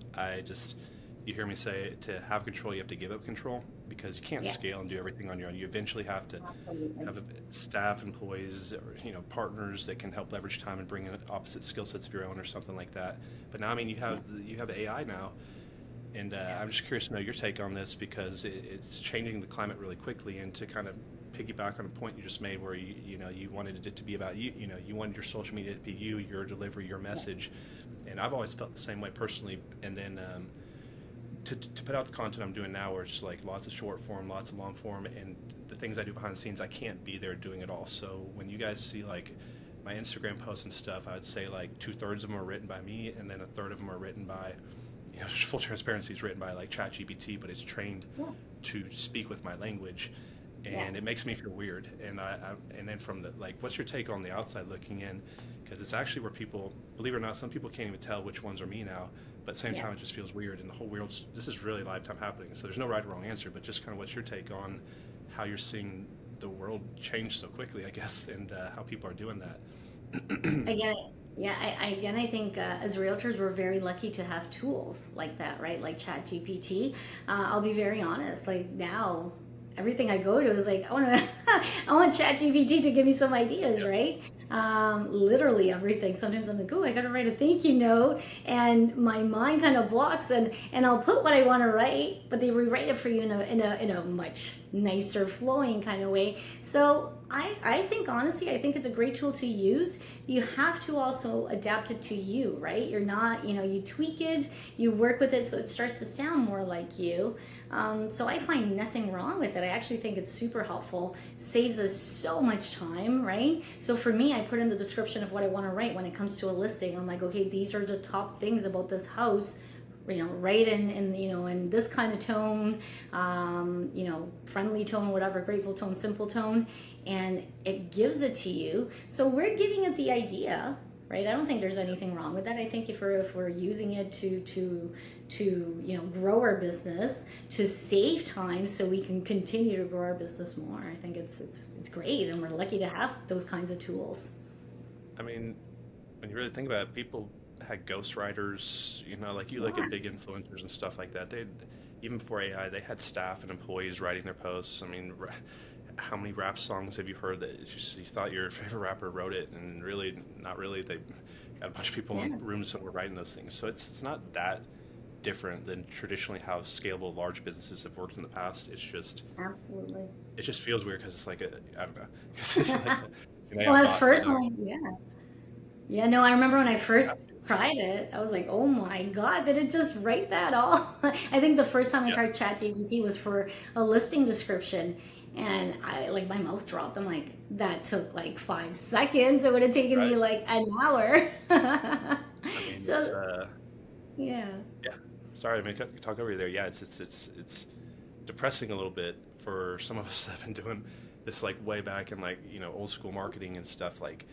You hear me say, to have control, you have to give up control, because you can't Yeah, scale and do everything on your own. You eventually have to absolutely. have staff, employees, or partners that can help leverage time and bring in opposite skill sets of your own or something like that. But now, I mean, Yeah, you have AI now, and I'm just curious to know your take on this, because it's changing the climate really quickly. And to kind of piggyback on a point you just made, where you wanted it to be about you, you wanted your social media to be you, your delivery, your yeah, message, and I've always felt the same way personally. And then to put out the content I'm doing now, where it's just like lots of short form, lots of long form, and the things I do behind the scenes, I can't be there doing it all. So when you guys see like my Instagram posts and stuff, I would say like 2/3 of them are written by me, and then a third of them are written by, full transparency, is written by like ChatGPT, but it's trained yeah, to speak with my language, yeah, and it makes me feel weird. And and then from the like, what's your take on the outside looking in? Because it's actually where people, believe it or not, some people can't even tell which ones are me now. But at the same yeah. time, it just feels weird, and the whole world's, this is really lifetime happening. So there's no right or wrong answer, but just kind of what's your take on how you're seeing the world change so quickly, I guess, and how people are doing that. Again, yeah, I think as realtors, we're very lucky to have tools like that, right? Like Chat GPT. I'll be very honest. Like now, everything I go to is like, I want to, I want Chat GPT to give me some ideas, Yep. right? Literally everything. Sometimes I'm like, oh, I got to write a thank you note, and my mind kind of blocks, and I'll put what I want to write, but they rewrite it for you in a much nicer, flowing kind of way. So I think, honestly, I think it's a great tool to use. You have to also adapt it to you, right? You're not, you tweak it, you work with it so it starts to sound more like you. So I find nothing wrong with it. I actually think it's super helpful, saves us so much time, right? So for me, I put in the description of what I want to write when it comes to a listing. I'm like, okay, these are the top things about this house, write in this kind of tone, friendly tone, whatever, grateful tone, simple tone, and it gives it to you. So we're giving it the idea, right? I don't think there's anything wrong with that. I think if we're using it to grow our business, to save time so we can continue to grow our business more, I think it's great, and we're lucky to have those kinds of tools. I mean, when you really think about it, people had ghostwriters, like you look Yeah, at big influencers and stuff like that. They, even before AI, they had staff and employees writing their posts. I mean, how many rap songs have you heard that you thought your favorite rapper wrote it, and really, not really? They got a bunch of people in yeah, rooms that were writing those things. So it's not that different than traditionally how scalable large businesses have worked in the past. Absolutely. It just feels weird because it's like I don't know. It's just like an Well, AI at bot, first, yeah, no, I remember when I first tried it, I was like, oh my God, did it just write that all? I think the first time I Yeah, tried ChatGPT was for a listing description. And I like my mouth dropped. I'm like, that took like 5 seconds. It would have taken me right. like an hour. I mean, it's So, yeah. yeah. Sorry, I mean, talk over you there. Yeah, it's depressing a little bit for some of us that have been doing this like way back in like old school marketing and stuff. Like,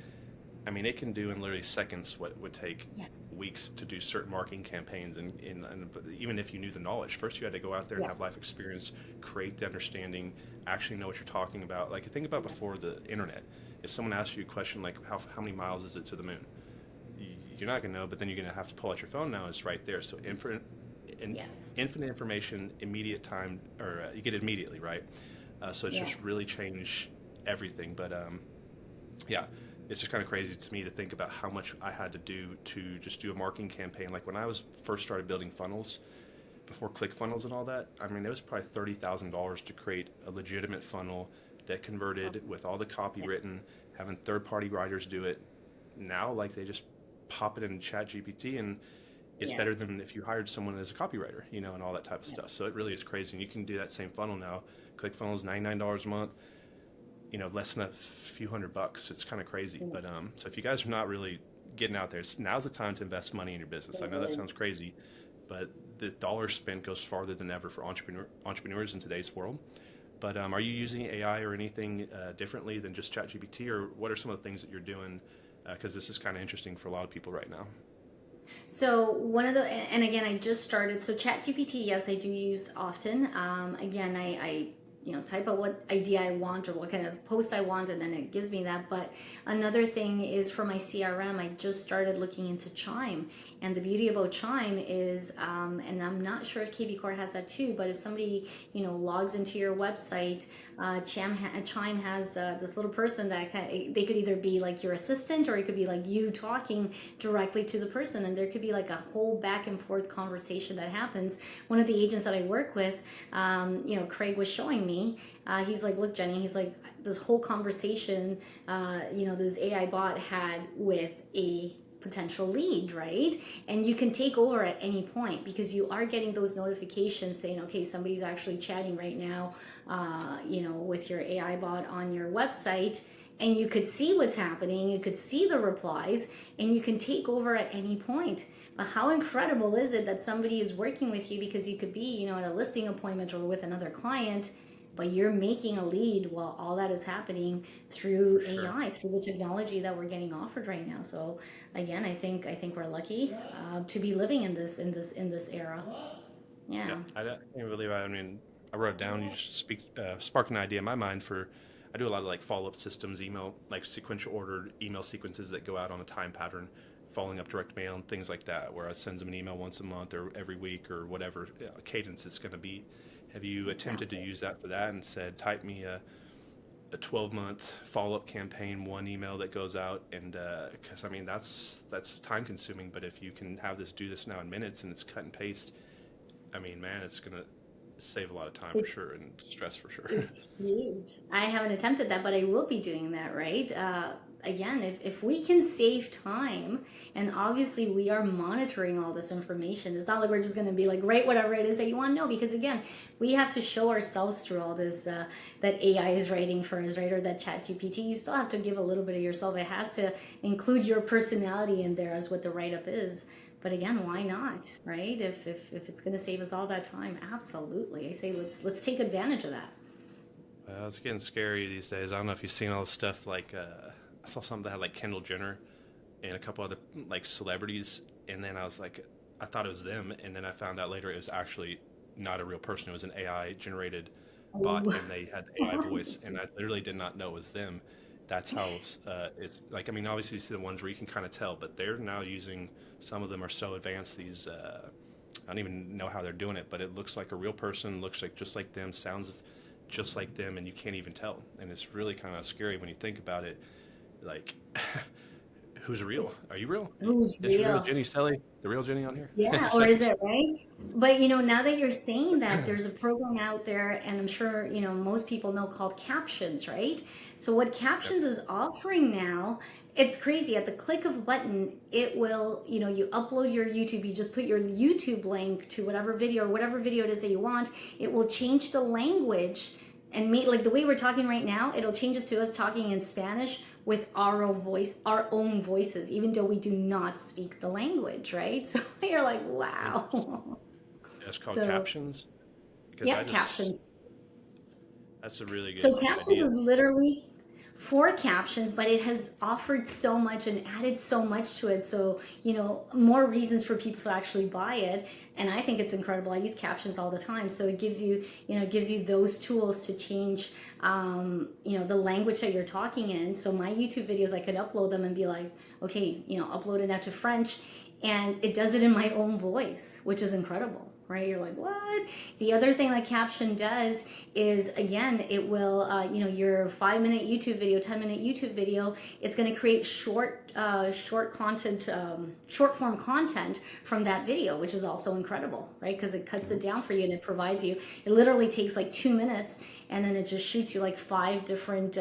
I mean, it can do in literally seconds what would take Yes. weeks to do certain marketing campaigns. And but even if you knew the knowledge, first you had to go out there and have Yes. life experience, create the understanding, actually know what you're talking about. Like, think about before the internet. If someone asks you a question like, how many miles is it to the moon? You're not going to know, but then you're going to have to pull out your phone now. It's right there. So Yes. infinite information, immediate time, or you get it immediately, right? So it's Yeah. just really changed everything. But yeah, it's just kind of crazy to me to think about how much I had to do to just do a marketing campaign. Like when I was first started building funnels, before ClickFunnels and all that, I mean, it was probably $30,000 to create a legitimate funnel that converted with all the copy written, having third-party writers do it. Now, like they just pop it in Chat GPT and it's Yeah. better than if you hired someone as a copywriter, and all that type of Yeah. stuff. So it really is crazy. And you can do that same funnel now. ClickFunnels, $99 a month, less than a few $100. It's kind of crazy. But so if you guys are not really getting out there, now's the time to invest money in your business. I It know that sounds is. crazy, but the dollar spent goes farther than ever for entrepreneurs in today's world. But are you using AI or anything differently than just ChatGPT, or what are some of the things that you're doing? Because this is kind of interesting for a lot of people right now. So one of the, and again, I just started. So ChatGPT, yes, I do use often. Again, I type out what idea I want or what kind of post I want, and then it gives me that. But another thing is for my CRM, I just started looking into Chime, and the beauty about Chime is, and I'm not sure if KB Core has that too, but if somebody logs into your website, Chime has this little person that they could either be like your assistant or it could be like you talking directly to the person, and there could be like a whole back and forth conversation that happens. One of the agents that I work with, Craig was showing me, he's like, look, Jenny, he's like, this whole conversation, this AI bot had with a potential lead, right? And you can take over at any point because you are getting those notifications saying, okay, somebody's actually chatting right now, with your AI bot on your website. And you could see what's happening, you could see the replies, and you can take over at any point. But how incredible is it that somebody is working with you because you could be, at a listing appointment or with another client, but you're making a lead while all that is happening For through sure. AI, through the technology that we're getting offered right now. So again, I think we're lucky to be living in this era. Yeah, Yeah. I can't believe I mean, I wrote it down. You just sparked an idea in my mind for. I do a lot of like follow-up systems, email, like sequential ordered email sequences that go out on a time pattern, following up direct mail and things like that, where I send them an email once a month or every week or whatever cadence it's going to be. Have you attempted to Exactly. use that for that and said, type me a 12-month follow-up campaign, one email that goes out, and because I mean that's time consuming, but if you can have this do this now in minutes and it's cut and paste, I mean, man, it's gonna save a lot of time for It's sure and stress for sure. It's huge. I haven't attempted that, but I will be doing that, right? Again, if we can save time, and obviously we are monitoring all this information, it's not like we're just going to be like, write whatever it is that you want. No, because again, we have to show ourselves through all this that AI is writing for us, right? Or that Chat GPT. You still have to give a little bit of yourself. It has to include your personality in there as what the write up is. But again, why not, right? If it's going to save us all that time, absolutely. I say let's take advantage of that. Well, it's getting scary these days. I don't know if you've seen all this stuff. Like, I saw something that had like Kendall Jenner and a couple other like celebrities, and then I was like, I thought it was them, and then I found out later it was actually not a real person. It was an AI generated bot, Oh, and they had the AI voice, and I literally did not know it was them. That's how it's like. I mean, obviously you see the ones where you can kind of tell, but they're now using. Some of them are so advanced. These I don't even know how they're doing it, but it looks like a real person. Looks like just like them. Sounds just like them, and you can't even tell. And it's really kind of scary when you think about it. Like, who's real? It's Are you real? who's Is real real. Jenny Celly the real Jenny on here? Yeah, So, or is it right? But now that you're saying that, there's a program out there, and I'm sure most people know, called Captions, right? So what yep. Captions is offering now, it's crazy. At the click of a button, it will, you upload your YouTube, you just put your YouTube link to whatever video or whatever video it is that you want. It will change the language and make, like the way we're talking right now, it'll change us to us talking in Spanish with our own voices, even though we do not speak the language, right? So you're like, Interesting. wow. It's called So Captions because yep, Captions. that's a really So good Captions idea. is literally for captions, but it has offered so much and added so much to it. So, more reasons for people to actually buy it. And I think it's incredible. I use Captions all the time. So it gives you, those tools to change, the language that you're talking in. So my YouTube videos, I could upload them and be like, okay, upload it now to French. And it does it in my own voice, which is incredible, right? You're like, what? The other thing that Caption does is, again, it will, your 5-minute YouTube video, 10-minute YouTube video, it's going to create short content, short form content from that video, which is also incredible, right? Because it cuts it down for you and it provides you, it literally takes like 2 minutes, and then it just shoots you like 5 different,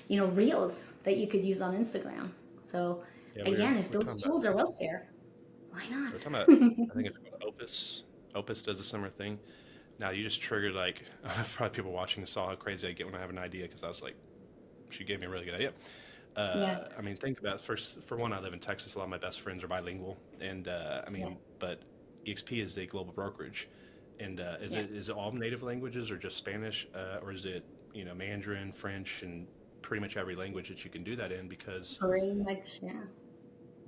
reels that you could use on Instagram. So Yeah, again, if we're those talking about tools are out there, why we're not? talking about I think it's called Opus. Opus does a similar thing. Now you just triggered like probably people watching saw how crazy I get when I have an idea because I was like, she gave me a really good idea. Yeah, I mean, think about it. First. For one, I live in Texas. A lot of my best friends are bilingual, and I yeah, mean, but EXP is a global brokerage, and yeah. is it all native languages or just Spanish, or is it Mandarin, French, and pretty much every language that you can do that in? Because Pretty much, yeah.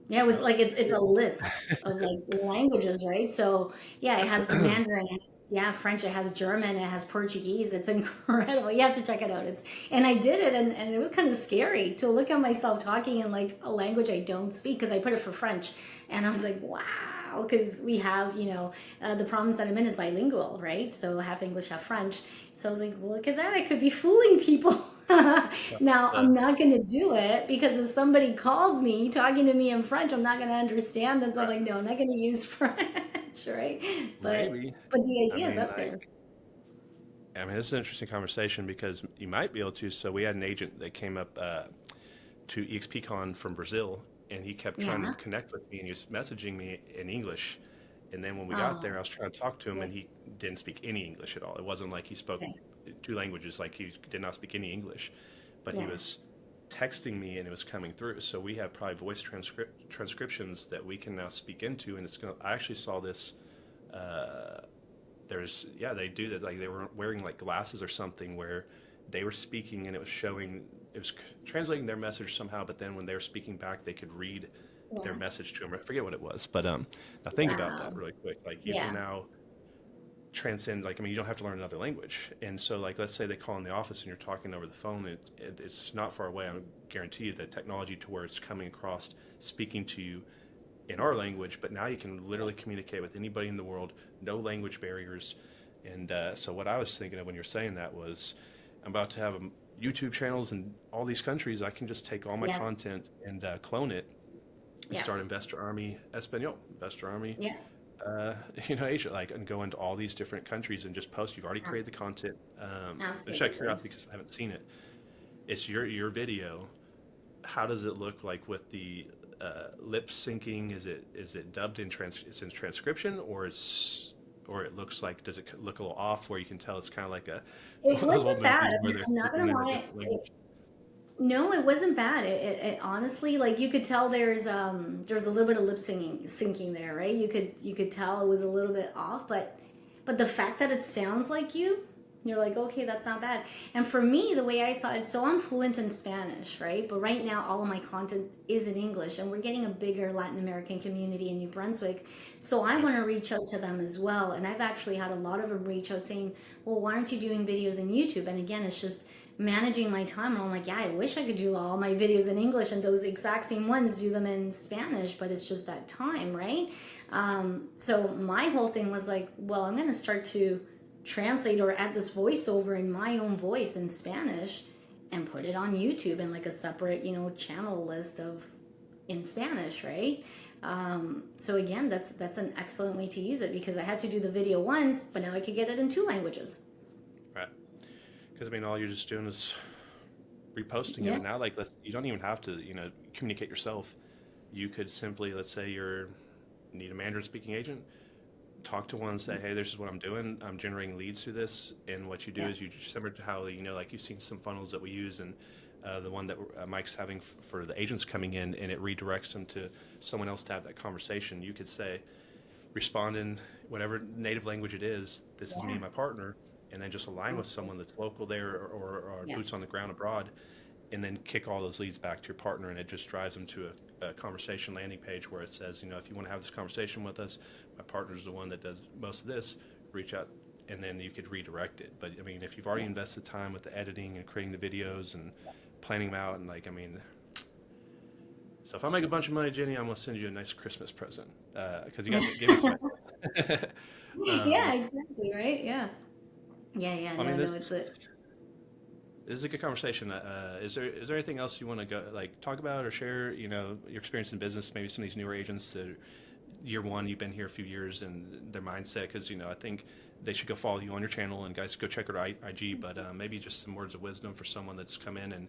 Yeah, it was oh, like it's a list of like languages, right? So yeah, it has Mandarin, it has, yeah, French, it has German, it has Portuguese. It's incredible. You have to check it out. And I did it, and it was kind of scary to look at myself talking in like a language I don't speak, because I put it for French, and I was like, wow, because we have the province that I'm in is bilingual, right? So half English, half French. So I was like, look at that, I could be fooling people. Now, uh, I'm not going to do it, because if somebody calls me talking to me in French, I'm not going to understand them. So I'm right, like, no, I'm not going to use French, right? But maybe. but the I idea is mean, up there. like, I mean, this is an interesting conversation because you might be able to. So we had an agent that came up to EXPCon from Brazil, and he kept trying to Yeah. connect with me, and he was messaging me in English. And then when we got there, I Oh, was trying to talk to him, yeah. and he didn't speak any English at all. It wasn't like he spoke Okay. 2 languages, like he did not speak any English, but he Yeah. was texting me and it was coming through. So we have probably voice transcriptions that we can now speak into, and it's gonna. I actually saw this. Uh, yeah, they do that. Like they were wearing like glasses or something where they were speaking and it was showing, it was translating their message somehow, but then when they were speaking back they could read their Yeah. message to them. I forget what it was, but now think about that Wow. really quick. Like you can Yeah. now transcend, like, I mean, you don't have to learn another language. And so like let's say they call in the office and you're talking over the phone, it's not far away. I guarantee you that technology to where it's coming across speaking to you in our Yes. language, but now you can literally communicate with anybody in the world, no language barriers. And so what I was thinking of when you're saying that was, I'm about to have YouTube channels in all these countries. I can just take all my Yes. content and clone it and Yeah. start Investor Army Espanol, Investor Army, Yeah. uh, Asia, like, and go into all these different countries and just post. You've already created the Abs- content. Just out of Absolutely. curiosity, because I haven't seen it. It's your video. How does it look like with the lip syncing? Is it dubbed in it's in transcription, or it looks like, does it look a little off where you can tell it's kind of like a It one of those old wasn't bad. movies where they're I'm not speaking gonna in a lie. different language? No, it wasn't bad. It honestly, like, you could tell there's a little bit of lip syncing there, right? You could tell it was a little bit off, but the fact that it sounds like you're like, okay, that's not bad. And for me, the way I saw it, so I'm fluent in Spanish, right? But right now, all of my content is in English, and we're getting a bigger Latin American community in New Brunswick. So I Yep. want to reach out to them as well. And I've actually had a lot of them reach out saying, well, why aren't you doing videos in YouTube? And again, it's just managing my time. And I'm like, yeah, I wish I could do all my videos in English and those exact same ones do them in Spanish, but it's just that time, right? So my whole thing was like, well, I'm going to start to translate or add this voiceover in my own voice in Spanish and put it on YouTube in like a separate, channel list of in Spanish, right? So again, that's an excellent way to use it, because I had to do the video once, but now I could get it in 2 languages. Right. Because I mean, all you're just doing is reposting Yeah, it. Now, like, you don't even have to, communicate yourself. You could simply, let's say you need a Mandarin speaking agent, talk to one and say, hey, this is what I'm doing. I'm generating leads through this. And what you do yeah, is you similar to how, like you've seen some funnels that we use, and the one that Mike's having for the agents coming in, and it redirects them to someone else to have that conversation. You could say, respond in whatever native language it is, this is me yeah. and my partner, and then just align with someone that's local there, or boots Yes. on the ground abroad, and then kick all those leads back to your partner, and it just drives them to a conversation landing page where it says, if you want to have this conversation with us, my partner's the one that does most of this, reach out, and then you could redirect it. But I mean, if you've already invested time with the editing and creating the videos and planning them out, and so if I make a bunch of money, Jenny, I'm gonna send you a nice Christmas present, because you guys gave me some. Yeah, exactly, right? Yeah. Yeah, yeah. I No, mean, no, it's a this is a good conversation. Is there anything else you want to go talk about or share? Your experience in business, maybe some of these newer agents that year one, you've been here a few years, and their mindset. Because I think they should go follow you on your channel, and guys, go check out IG. But maybe just some words of wisdom for someone that's come in and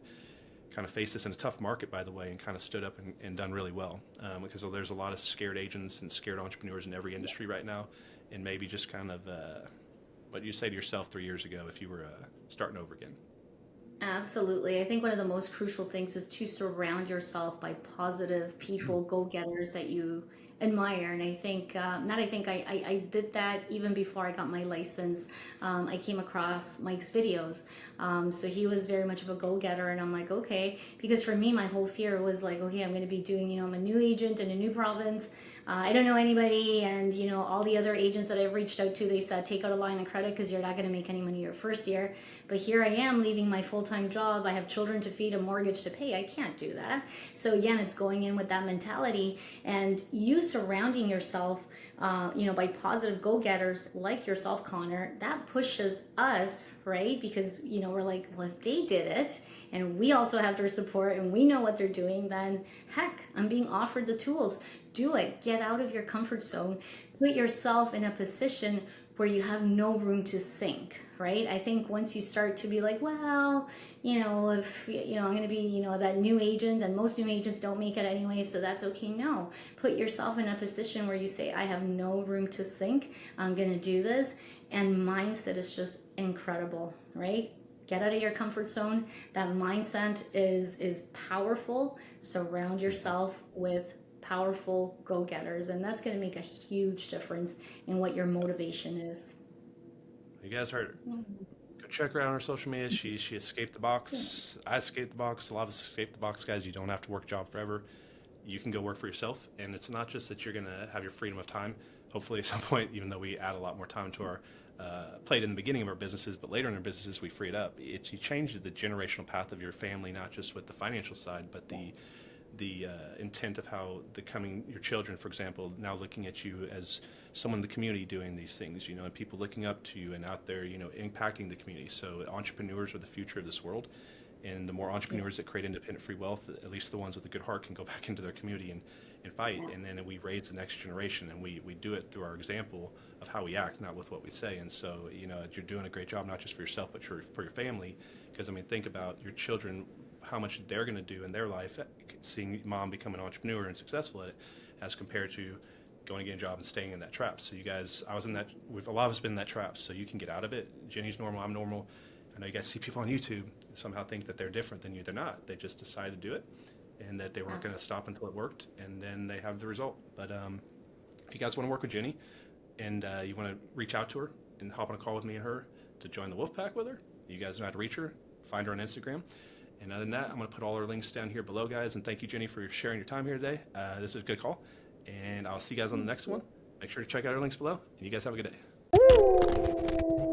kind of faced this in a tough market, by the way, and kind of stood up and done really well. Because there's a lot of scared agents and scared entrepreneurs in every industry right now, and maybe just kind of what you say to yourself 3 years ago if you were starting over again. Absolutely. I think one of the most crucial things is to surround yourself by positive people, go-getters that you admire. And I think, I did that even before I got my license. I came across Mike's videos. So he was very much of a go-getter, and I'm like, okay, because for me, my whole fear was like, okay, I'm going to be doing, I'm a new agent in a new province. I don't know anybody, and all the other agents that I've reached out to, they said take out a line of credit because you're not going to make any money your first year. But here I am leaving my full-time job. I have children to feed, a mortgage to pay. I can't do that. So again, it's going in with that mentality, and you surrounding yourself by positive go-getters like yourself, Connor, that pushes us, right? Because we're like, well, if they did it and we also have their support and we know what they're doing, then heck, I'm being offered the tools. Do it. Get out of your comfort zone. Put yourself in a position where you have no room to sink, right? I think once you start to be like, well, if I'm going to be that new agent, and most new agents don't make it anyway, so that's okay. No, put yourself in a position where you say, I have no room to sink. I'm going to do this. And mindset is just incredible, right? Get out of your comfort zone. That mindset is powerful. Surround yourself with powerful go-getters, and that's going to make a huge difference in what your motivation is. You guys heard her. Go check her out on her social media. She escaped the box. I escaped the box. A lot of us escaped the box, guys. You don't have to work a job forever. You can go work for yourself, and it's not just that you're going to have your freedom of time. Hopefully at some point, even though we add a lot more time to our plate in the beginning of our businesses, but later in our businesses we free it up. You change the generational path of your family, not just with the financial side, but the intent of how your children, for example, now looking at you as someone in the community doing these things, and people looking up to you and out there, impacting the community. So entrepreneurs are the future of this world, and the more entrepreneurs that create independent free wealth, at least the ones with a good heart can go back into their community and fight. And then we raise the next generation, and we do it through our example of how we act, not with what we say. And so, you're doing a great job, not just for yourself, but for your family. Because think about your children, how much they're going to do in their life, seeing mom become an entrepreneur and successful at it, as compared to going to get a job and staying in that trap. So you guys, a lot of us been in that trap, so you can get out of it. Jenny's normal, I'm normal. I know you guys see people on YouTube and somehow think that they're different than you. They're not. They just decided to do it, and that they weren't going to stop until it worked, and then they have the result. But if you guys want to work with Jenny, and you want to reach out to her and hop on a call with me and her to join the Wolfpack with her, you guys know how to reach her. Find her on Instagram. And other than that, I'm going to put all our links down here below, guys. And thank you, Jenny, for sharing your time here today. This is a good call. And I'll see you guys on the next one. Make sure to check out our links below. And you guys have a good day.